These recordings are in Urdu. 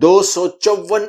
254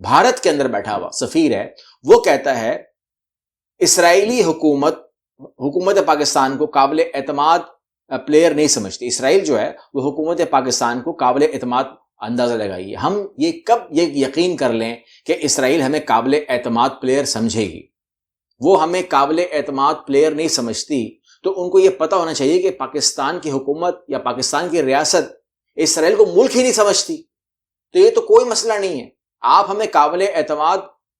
بھارت کے اندر بیٹھا ہوا سفیر ہے وہ کہتا ہے اسرائیلی حکومت پاکستان کو قابل اعتماد پلیئر نہیں سمجھتی. اسرائیل جو ہے وہ حکومت پاکستان کو قابل اعتماد اندازہ لگائیے. ہم یہ کب یہ یقین کر لیں کہ اسرائیل ہمیں قابل اعتماد پلیئر سمجھے گی؟ وہ ہمیں قابل اعتماد پلیئر نہیں سمجھتی تو ان کو یہ پتا ہونا چاہیے کہ پاکستان کی حکومت یا پاکستان کی ریاست اسرائیل کو ملک ہی نہیں سمجھتی. تو یہ تو کوئی مسئلہ نہیں ہے. آپ ہمیں قابل اعتماد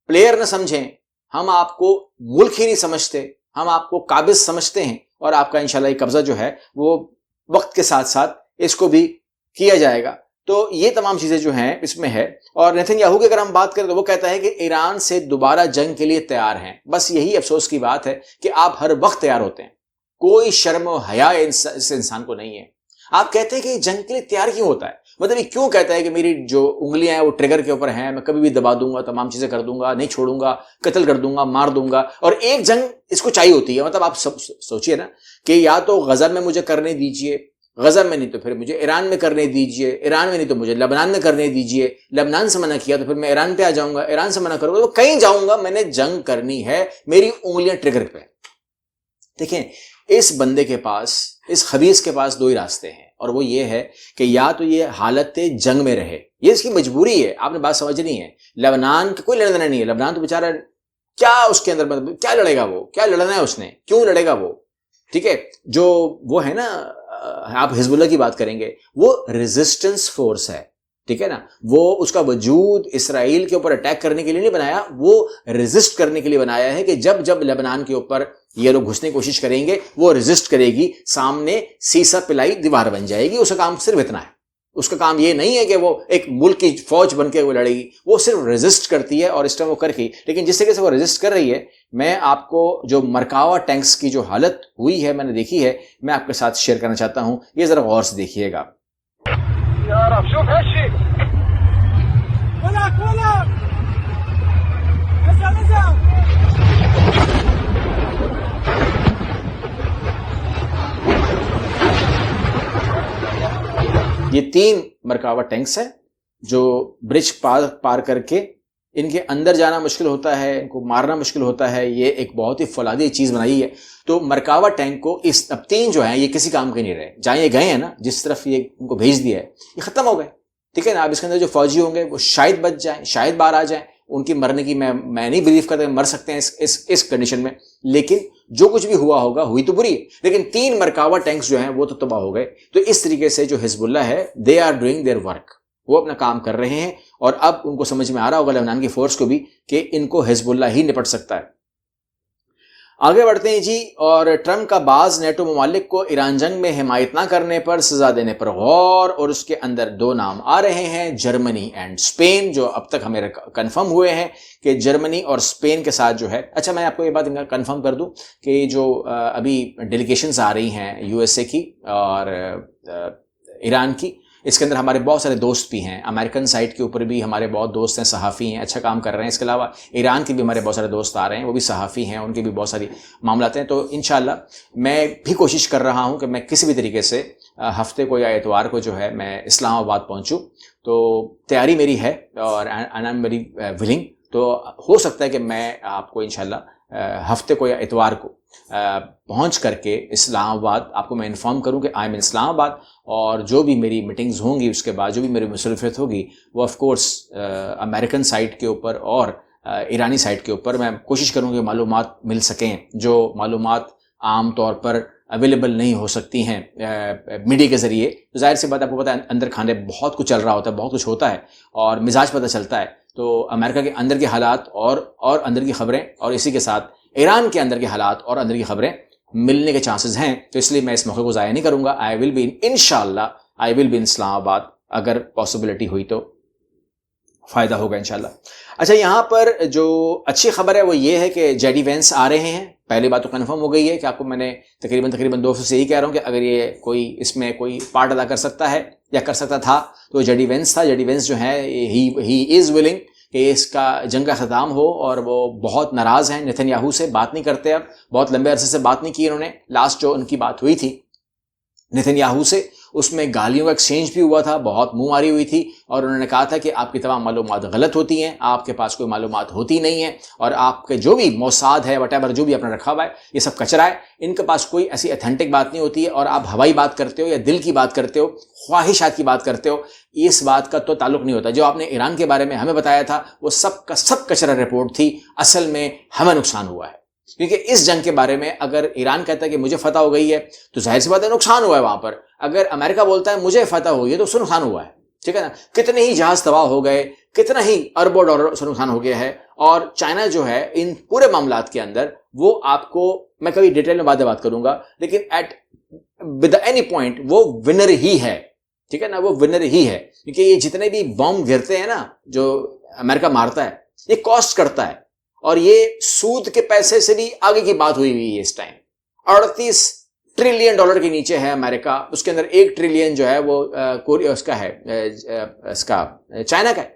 پلیئر نہ سمجھیں, ہم آپ کو ملک ہی نہیں سمجھتے, ہم آپ کو قابض سمجھتے ہیں اور آپ کا انشاءاللہ یہ قبضہ جو ہے وہ وقت کے ساتھ ساتھ اس کو بھی کیا جائے گا. تو یہ تمام چیزیں جو ہیں اس میں ہے. اور نیتن یاہو کی اگر ہم بات کریں تو وہ کہتا ہے کہ ایران سے دوبارہ جنگ کے لیے تیار ہیں. بس یہی افسوس کی بات ہے کہ آپ ہر وقت تیار ہوتے ہیں, کوئی شرم و حیا اس انسان کو نہیں ہے. آپ کہتے ہیں کہ جنگ کے لیے تیار کیوں ہوتا ہے؟ مطلب یہ کیوں کہتا ہے کہ میری جو انگلیاں ہیں وہ ٹریگر کے اوپر ہیں, میں کبھی بھی دبا دوں گا, تمام چیزیں کر دوں گا, نہیں چھوڑوں گا, قتل کر دوں گا, مار دوں گا, اور ایک جنگ اس کو چاہیے ہوتی ہے. مطلب آپ سوچئے نا کہ یا تو غزہ میں مجھے کرنے دیجئے, غزہ میں نہیں تو پھر مجھے ایران میں کرنے دیجئے, ایران میں نہیں تو مجھے لبنان میں کرنے دیجئے, لبنان سے منع کیا تو پھر میں ایران پہ آ جاؤں گا, ایران سے منع کروں گا تو کہیں جاؤں گا, میں نے جنگ کرنی ہے, میری انگلیاں ٹریگر پہ. دیکھیں اس بندے کے پاس, اس خبیث کے پاس دو ہی راستے ہیں, اور وہ یہ ہے کہ یا تو یہ حالت جنگ میں رہے, یہ اس کی مجبوری ہے. آپ نے بات سمجھنی ہے. لبنان کی کوئی لڑنا نہیں ہے, لبنان تو بیچارہ کیا اس کے اندر کیا لڑے گا, وہ کیا لڑنا ہے اس نے, کیوں لڑے گا وہ؟ ٹھیک ہے, جو وہ ہے نا, آپ حزب اللہ کی بات کریں گے, وہ ریزسٹنس فورس ہے. ٹھیک ہے نا, وہ اس کا وجود اسرائیل کے اوپر اٹیک کرنے کے لیے نہیں بنایا, وہ ریزسٹ کرنے کے لیے بنایا ہے کہ جب لبنان کے اوپر یہ لوگ گھسنے کی کوشش کریں گے وہ ریزسٹ کرے گی, سامنے سیسا پلائی دیوار بن جائے گی. اس کا کام صرف اتنا ہے. اس کا کام یہ نہیں ہے کہ وہ ایک ملک کی فوج بن کے وہ لڑے گی, وہ صرف ریزسٹ کرتی ہے, اور اس ٹائم وہ کر کے. لیکن جس طریقے سے وہ ریزسٹ کر رہی ہے, میں آپ کو جو مرکاوا ٹینکس کی جو حالت ہوئی ہے میں نے دیکھی ہے, میں آپ کے ساتھ شیئر کرنا چاہتا ہوں. یہ ذرا غور سے دیکھیے گا. یہ 3 مرکاوا ٹینکس ہیں جو برج پار کر کے ان کے اندر جانا مشکل ہوتا ہے, ان کو مارنا مشکل ہوتا ہے. یہ ایک بہت ہی فولادی چیز بنائی ہے. تو مرکاوا ٹینک کو اب 3 جو ہیں یہ کسی کام کے نہیں رہے. جہاں یہ گئے ہیں نا, جس طرف یہ ان کو بھیج دیا ہے, یہ ختم ہو گئے. ٹھیک ہے نا. اب اس کے اندر جو فوجی ہوں گے وہ شاید بچ جائیں, شاید باہر آ جائیں. ان کی مرنے کی میں نہیں بلیو کرتا, مر سکتے ہیں اس کنڈیشن میں. لیکن جو کچھ بھی ہوا ہوگا, ہوئی تو بری ہے, لیکن 3 مرکاوا ٹینکس جو ہیں وہ تو تباہ ہو گئے. تو اس طریقے سے جو حزب اللہ ہے, they are doing their work, وہ اپنا کام کر رہے ہیں. اور اب ان کو سمجھ میں آ رہا ہوگا لبنان کی فورس کو بھی کہ ان کو حزب اللہ ہی نپٹ سکتا ہے. آگے بڑھتے ہیں جی. اور ٹرمپ کا بعض نیٹو ممالک کو ایران جنگ میں حمایت نہ کرنے پر سزا دینے پر غور, اور اس کے اندر 2 نام آ رہے ہیں, جرمنی اینڈ اسپین, جو اب تک ہمیں کنفرم ہوئے ہیں کہ جرمنی اور اسپین کے ساتھ جو ہے. اچھا, میں آپ کو یہ بات کنفرم کر دوں کہ جو ابھی ڈیلیگیشنز آ رہی ہیں یو ایس اے کی اور ایران کی, اس کے اندر ہمارے بہت سارے دوست بھی ہیں. امریکن سائٹ کے اوپر بھی ہمارے بہت دوست ہیں, صحافی ہیں, اچھا کام کر رہے ہیں. اس کے علاوہ ایران کے بھی ہمارے بہت سارے دوست آ رہے ہیں, وہ بھی صحافی ہیں, ان کے بھی بہت ساری معاملات ہیں. تو انشاءاللہ میں بھی کوشش کر رہا ہوں کہ میں کسی بھی طریقے سے ہفتے کو یا اتوار کو جو ہے میں اسلام آباد پہنچوں. تو تیاری میری ہے اور آئی ایم ویری ولنگ. تو ہو سکتا ہے کہ میں آپ کو انشاءاللہ ہفتے کو یا اتوار کو پہنچ کر کے اسلام آباد آپ کو میں انفارم کروں کہ آئی ایم ان اسلام آباد. اور جو بھی میری میٹنگز ہوں گی, اس کے بعد جو بھی میری مصروفیت ہوگی, وہ آف کورس امریکن سائٹ کے اوپر اور ایرانی سائٹ کے اوپر میں کوشش کروں کہ معلومات مل سکیں, جو معلومات عام طور پر اویلیبل نہیں ہو سکتی ہیں میڈیا کے ذریعے. تو ظاہر سی بات, آپ کو پتہ ہے اندر کھانے بہت کچھ چل رہا ہوتا ہے, بہت کچھ ہوتا ہے, اور مزاج پتہ چلتا ہے. تو امریکہ کے اندر کے حالات اور اندر کی خبریں, اور اسی کے ساتھ ایران کے اندر کے حالات اور اندر کی خبریں ملنے کے چانسز ہیں. تو اس لیے میں اس موقع کو ضائع نہیں کروں گا. آئی ول بی انشاءاللہ آئی ول بی ان اسلام آباد, اگر پاسبلٹی ہوئی تو فائدہ ہوگا انشاءاللہ. اچھا, یہاں پر جو اچھی خبر ہے وہ یہ ہے کہ جے ڈی وینس آ رہے ہیں. پہلی بات تو کنفرم ہو گئی ہے کہ آپ کو میں نے تقریباً 2 ہفتے سے یہی کہہ رہا ہوں کہ اگر یہ کوئی اس میں کوئی پارٹ ادا کر سکتا ہے یا کر سکتا تھا تو جے ڈی وینس تھا. جے ڈی وینس جو ہے ہی از ولنگ کہ اس کا جنگ کا ختم ہو, اور وہ بہت ناراض ہیں نیتن یاہو سے, بات نہیں کرتے, اب بہت لمبے عرصے سے بات نہیں کی انہوں نے. لاسٹ جو ان کی بات ہوئی تھی نیتن یاہو سے, اس میں گالیوں کا ایکسچینج بھی ہوا تھا, بہت منہ ماری ہوئی تھی, اور انہوں نے کہا تھا کہ آپ کی تمام معلومات غلط ہوتی ہیں, آپ کے پاس کوئی معلومات ہوتی نہیں ہیں, اور آپ کے جو بھی موساد ہے وٹ ایور جو بھی آپ نے رکھا ہوا ہے یہ سب کچرا ہے, ان کے پاس کوئی ایسی اتھینٹک بات نہیں ہوتی ہے, اور آپ ہوائی بات کرتے ہو یا دل کی بات کرتے ہو, خواہشات کی بات کرتے ہو, اس بات کا تو تعلق نہیں ہوتا. جو آپ نے ایران کے بارے میں ہمیں بتایا تھا وہ سب کا سب کچرا رپورٹ تھی, اصل میں ہمیں نقصان ہوا ہے. کیونکہ اس جنگ کے بارے میں اگر ایران کہتا ہے کہ مجھے فتح ہو گئی ہے تو ظاہر سی بات ہے نقصان ہوا ہے وہاں پر. اگر امریکہ بولتا ہے مجھے فتح ہوئی ہے تو اس سے نقصان ہوا ہے, ٹھیک ہے نا. کتنے ہی جہاز تباہ ہو گئے, کتنا ہی اربوں ڈالر سے نقصان ہو گیا ہے. اور چائنا جو ہے ان پورے معاملات کے اندر وہ آپ کو میں کبھی ڈیٹیل میں بات کروں گا, لیکن ایٹ ود اینی پوائنٹ وہ ونر ہی ہے, ٹھیک ہے نا, وہ ونر ہی ہے. کیونکہ یہ جتنے بھی بم گرتے ہیں نا جو امریکہ مارتا ہے یہ کاسٹ کرتا ہے, اور یہ سود کے پیسے سے بھی آگے کی بات ہوئی ہے. اس ٹائم 38 ٹریلین ڈالر کے نیچے ہے امریکہ, اس کے اندر 1 ٹریلین جو ہے وہ اس کا ہے, اس کا چائنا کا ہے,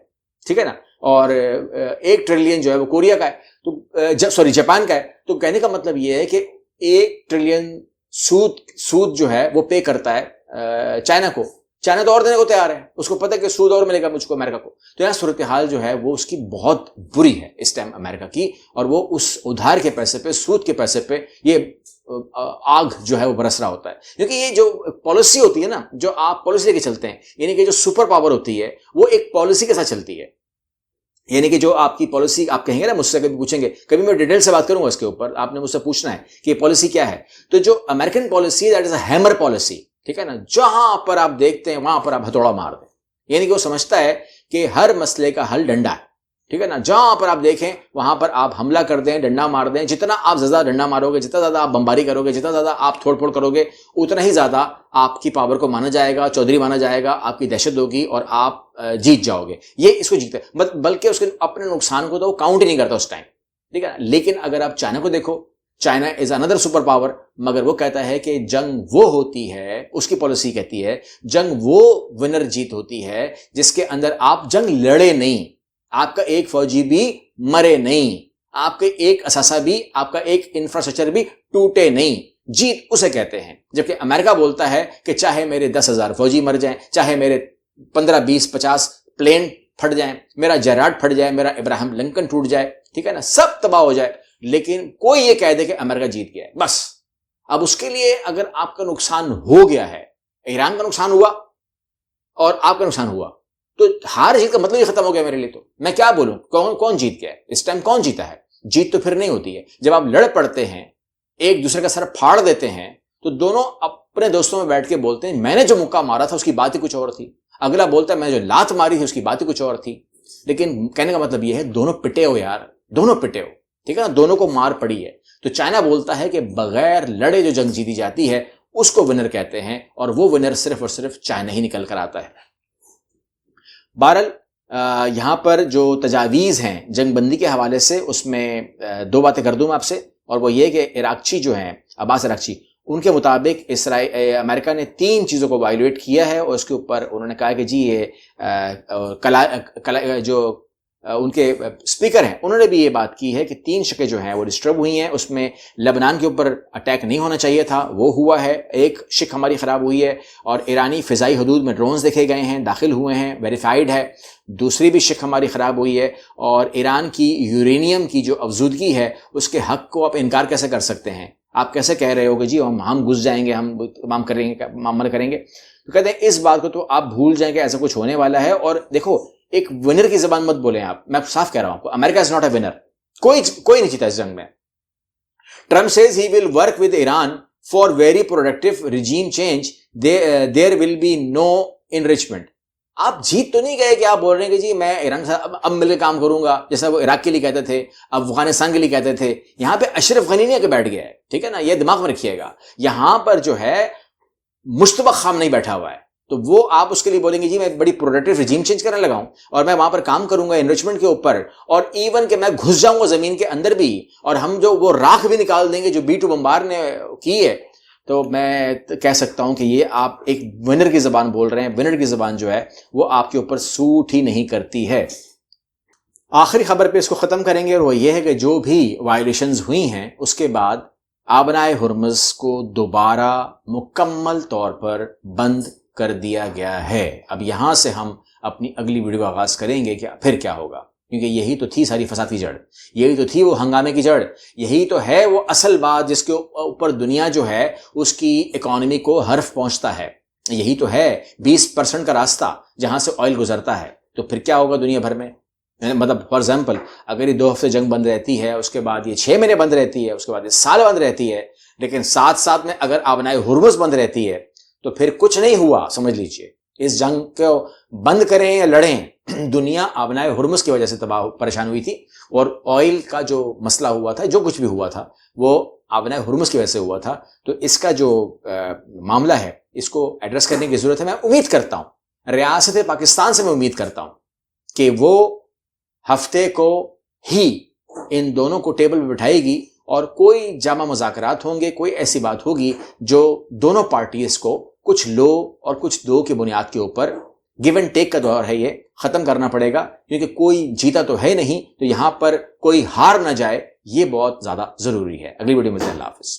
ٹھیک ہے نا, اور 1 ٹریلین جو ہے وہ کوریا کا ہے, تو سوری جاپان کا ہے. تو کہنے کا مطلب یہ ہے کہ 1 ٹریلین سود جو ہے وہ پے کرتا ہے چائنا کو. چائنا تو اور دینے کو تیار ہے, اس کو پتہ ہے کہ سود اور ملے گا مجھ کو امریکہ کو. تو یہاں صورتحال جو ہے وہ اس کی بہت بری ہے اس ٹائم امریکہ کی, اور وہ اس ادھار کے پیسے پہ, سود کے پیسے پہ یہ آگ جو ہے وہ برس رہا ہوتا ہے. کیونکہ یہ جو پالیسی ہوتی ہے نا, جو آپ پالیسی لے کے چلتے ہیں, یعنی کہ جو سپر پاور ہوتی ہے وہ ایک پالیسی کے ساتھ چلتی ہے. یعنی کہ جو آپ کی پالیسی آپ کہیں گے نا, مجھ سے کبھی پوچھیں گے, کبھی میں ڈیٹیل سے بات کروں گا اس کے اوپر, آپ نے مجھ سے پوچھنا ہے کہ یہ پالیسی کیا ہے. تو جو American policy that is a hammer policy, ٹھیک ہے نا, جہاں پر آپ دیکھتے ہیں وہاں پر آپ ہتھوڑا مار دیں. یعنی کہ وہ سمجھتا ہے کہ ہر مسئلے کا حل ڈنڈا ہے, ٹھیک ہے نا. جہاں پر آپ دیکھیں وہاں پر آپ حملہ کر دیں, ڈنڈا مار دیں. جتنا آپ زیادہ ڈنڈا مارو گے, جتنا زیادہ آپ بمباری کرو گے, جتنا زیادہ آپ تھوڑ پھوڑ کرو گے, اتنا ہی زیادہ آپ کی پاور کو مانا جائے گا, چودھری مانا جائے گا, آپ کی دہشت ہوگی اور آپ جیت جاؤ گے. یہ اس کو جیتا ہے, بلکہ اس کے اپنے نقصان کو تو وہ کاؤنٹ ہی نہیں کرتا اس ٹائم, ٹھیک ہے. لیکن اگر آپ چائنا کو دیکھو, China is another super power, مگر وہ کہتا ہے کہ جنگ وہ ہوتی ہے, اس کی پالیسی کہتی ہے جنگ وہ ونر جیت ہوتی ہے جس کے اندر آپ جنگ لڑے نہیں, آپ کا ایک فوجی بھی مرے نہیں, آپ کے ایک اثاثہ بھی, آپ کا ایک انفراسٹرکچر بھی ٹوٹے نہیں. جیت اسے کہتے ہیں. جبکہ امریکہ بولتا ہے کہ چاہے میرے 10,000 فوجی مر جائیں, چاہے میرے 15, 20, 50 پلین پھٹ جائیں, میرا جیراٹ پھٹ جائے, میرا ابراہم لنکن ٹوٹ جائے, ٹھیک ہے نا, سب تباہ ہو جائے, لیکن کوئی یہ کہہ دے کہ امریکہ جیت گیا ہے بس. اب اس کے لیے اگر آپ کا نقصان ہو گیا ہے, ایران کا نقصان ہوا اور آپ کا نقصان ہوا, تو ہار جیت کا مطلب ہی ختم ہو گیا میرے لیے. تو میں کیا بولوں, کون جیت گیا ہے اس ٹائم, کون جیتا ہے؟ جیت تو پھر نہیں ہوتی ہے. جب آپ لڑ پڑتے ہیں, ایک دوسرے کا سر پھاڑ دیتے ہیں, تو دونوں اپنے دوستوں میں بیٹھ کے بولتے ہیں میں نے جو مکہ مارا تھا اس کی بات ہی کچھ اور تھی, اگلا بولتا ہے میں جو لات ماری تھی اس کی بات ہی کچھ اور تھی. لیکن کہنے کا مطلب یہ ہے دونوں پٹے ہو یار, دونوں پٹے ہو, ٹھیک ہے نا, دونوں کو مار پڑی ہے. تو چائنا بولتا ہے کہ بغیر لڑے جو جنگ جیتی جاتی ہے اس کو ونر کہتے ہیں, اور وہ ونر صرف اور صرف چائنا ہی نکل کر آتا ہے. بہرحال یہاں پر جو تجاویز ہیں جنگ بندی کے حوالے سے, اس میں 2 باتیں کر دوں میں آپ سے, اور وہ یہ کہ عراقچی جو ہیں, عباس عراقچی, ان کے مطابق امریکہ نے 3 چیزوں کو وائلیٹ کیا ہے, اور اس کے اوپر انہوں نے کہا کہ جی یہ جو ان کے اسپیکر ہیں انہوں نے بھی یہ بات کی ہے کہ 3 شقیں جو ہیں وہ ڈسٹرب ہوئی ہیں. اس میں لبنان کے اوپر اٹیک نہیں ہونا چاہیے تھا, وہ ہوا ہے. ایک شق ہماری خراب ہوئی ہے, اور ایرانی فضائی حدود میں ڈرونز دیکھے گئے ہیں, داخل ہوئے ہیں, ویریفائڈ ہے. دوسری بھی شق ہماری خراب ہوئی ہے, اور ایران کی یورینیم کی جو افزودگی ہے اس کے حق کو آپ انکار کیسے کر سکتے ہیں؟ آپ کیسے کہہ رہے ہو کہ جی ہم گھس جائیں گے, ہم معاملہ کریں گے؟ تو کہتے ہیں اس بات کو تو آپ بھول جائیں کہ ایسا کچھ ہونے والا ہے. اور دیکھو, ایک ونر کی زبان مت بولیں آپ, میں صاف کہہ رہا ہوں آپ کو, امریکہ از ناٹ اے ونر. کوئی نہیں جیتا اس جنگ میں. Trump says he will work with Iran for very productive regime change, there will be no enrichment. آپ جیت تو نہیں گئے کہ آپ بول رہے ہیں کہ جی میں ایران سے اب مل کے کام کروں گا, جیسا وہ عراق کے لیے کہتے تھے, افغانستان کے لیے کہتے تھے. یہاں پہ اشرف غنی نہیں کے بیٹھ گیا ہے, ٹھیک ہے نا, یہ دماغ میں رکھیے گا. یہاں پر جو ہے مشتبہ خام نہیں بیٹھا ہوا ہے, تو وہ آپ اس کے لیے بولیں گے جی میں بڑی پروڈکٹیو ریجیم چینج کرنے لگا ہوں, اور میں وہاں پر کام کروں گا انریچمنٹ کے اوپر, اور ایون کہ میں گھس جاؤں گا زمین کے اندر بھی, اور ہم جو وہ راکھ بھی نکال دیں گے جو B2 بمبار نے کی ہے. تو میں کہہ سکتا ہوں کہ یہ آپ ایک ونر کی زبان بول رہے ہیں. ونر کی زبان جو ہے وہ آپ کے اوپر سوٹ ہی نہیں کرتی ہے. آخری خبر پہ اس کو ختم کریں گے, اور وہ یہ ہے کہ جو بھی وائلیشنز ہوئی ہیں اس کے بعد آبنائے ہرمز کو دوبارہ مکمل طور پر بند کر دیا گیا ہے۔ اب یہاں سے ہم اپنی اگلی ویڈیو کا آغاز کریں گے کہ پھر کیا ہوگا، کیونکہ یہی تو تھی ساری فساد کی جڑ، یہی تو تھی وہ ہنگامے کی جڑ، یہی تو ہے وہ اصل بات جس کے اوپر دنیا جو ہے اس کی اکانومی کو حرف پہنچتا ہے، یہی تو ہے 20% کا راستہ جہاں سے آئل گزرتا ہے۔ تو پھر کیا ہوگا دنیا بھر میں؟ مطلب فار ایگزامپل اگر یہ 2 ہفتے جنگ بند رہتی ہے، اس کے بعد یہ 6 مہینے بند رہتی ہے، اس کے بعد یہ سال بند رہتی ہے، لیکن ساتھ ساتھ میں اگر آبنائے ہرمز بند رہتی ہے تو پھر کچھ نہیں ہوا، سمجھ لیجئے۔ اس جنگ کو بند کریں یا لڑیں، دنیا آبنائے ہرمز کی وجہ سے تباہ پریشان ہوئی تھی، اور آئل کا جو مسئلہ ہوا تھا، جو کچھ بھی ہوا تھا وہ آبنائے ہرمز کی وجہ سے ہوا تھا۔ تو اس کا جو معاملہ ہے اس کو ایڈریس کرنے کی ضرورت ہے۔ میں امید کرتا ہوں، ریاست پاکستان سے میں امید کرتا ہوں کہ وہ ہفتے کو ہی ان دونوں کو ٹیبل پہ بٹھائے گی اور کوئی جامع مذاکرات ہوں گے، کوئی ایسی بات ہوگی جو دونوں پارٹیز کو کچھ لو اور کچھ دو کی بنیاد کے اوپر گیو اینڈ ٹیک کا دور ہے، یہ ختم کرنا پڑے گا، کیونکہ کوئی جیتا تو ہے نہیں، تو یہاں پر کوئی ہار نہ جائے، یہ بہت زیادہ ضروری ہے۔ اگلی ویڈیو میں ملتے ہیں، اللہ حافظ۔